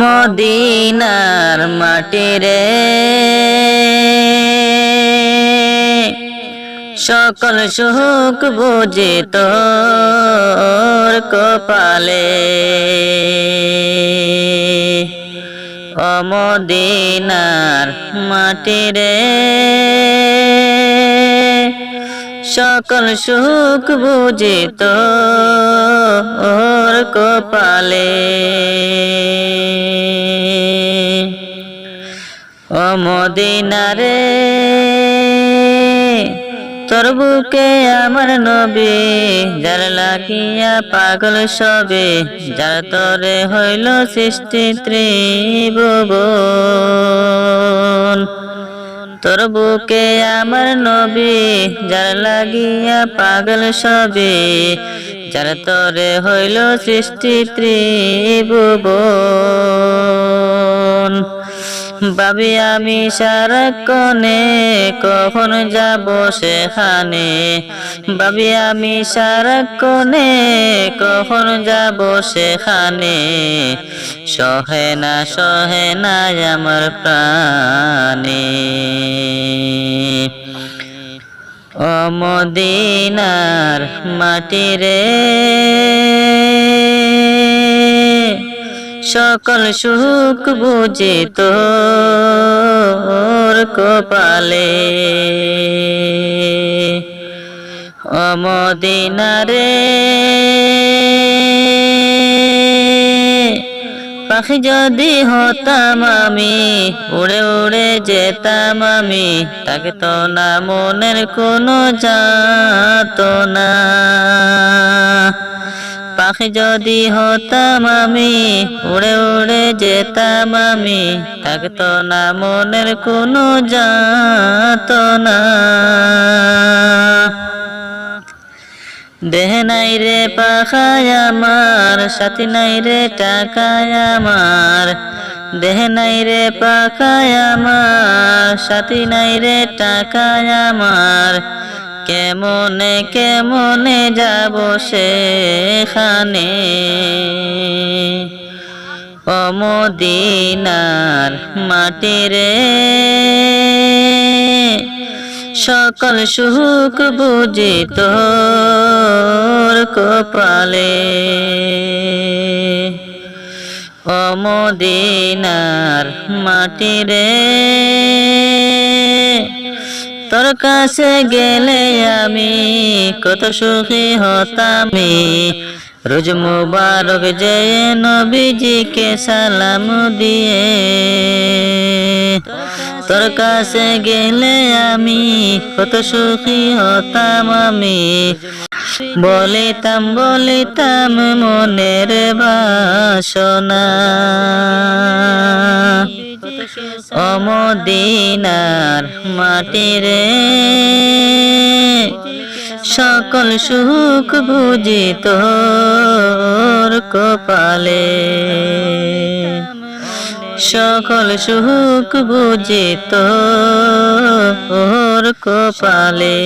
মদিনার মাটি রে সকল সুখ বুঝে তোর কপালে। মদিনার মাটি রে সকল সুখ বুঝে তোর কপালে। মদিনা রে তোর বুকে আমার নবী, যার লাগিয়া পাগল সবে, যার তরে হইল সৃষ্টি ত্রিভুবন। তোর বুকে আমার নবী, যার লাগিয়া পাগল সবে, যার তরে হইল সৃষ্টি ত্রিভুবন। ভাবি আমি সারাক্ষণে কখন যাব সেখানে, ভাবি আমি সারাক্ষণে কখন যাব সেখানে। সহে না আমার প্রাণে। মদিনার মাটি রে সকল সুখ বুঝে তোর কপালে। মদিনা রে পাখি যদি হতাম আমি, উড়ে উড়ে যেতাম আমি, তাকে তো না মনের কোনো যাতনা। পাখি যদি হতাম আমি, উড়ে উড়ে যেতাম আমি, থাকতো না মনের কোনো যাতনা। দেহ নাই রে পাখায় আমার, সাথী নাই রে টাকায় আমার। দেহ নাই রে পাখায় আমার, সাথী নাই রে টাকায় আমার। কেমনে কেমনে যাব সেখানে। মদিনার মাটি রে সকল সুখ বুঝি তোর কপালে। মদিনার মাটি রে তোর কাছে গেলে আমি কত সুখী হতাম। রোজ মুবারক যে নবীজিকে সালাম দিয়ে, তোর কাছে গেলে আমি কত সুখী হতাম আমি। বলিতাম বলিতাম মনের বাসনা। মদিনার মাটি রে সকল সুখ বুঝি তোর কপালে। সকল সুখ বুঝি তোর কপালে।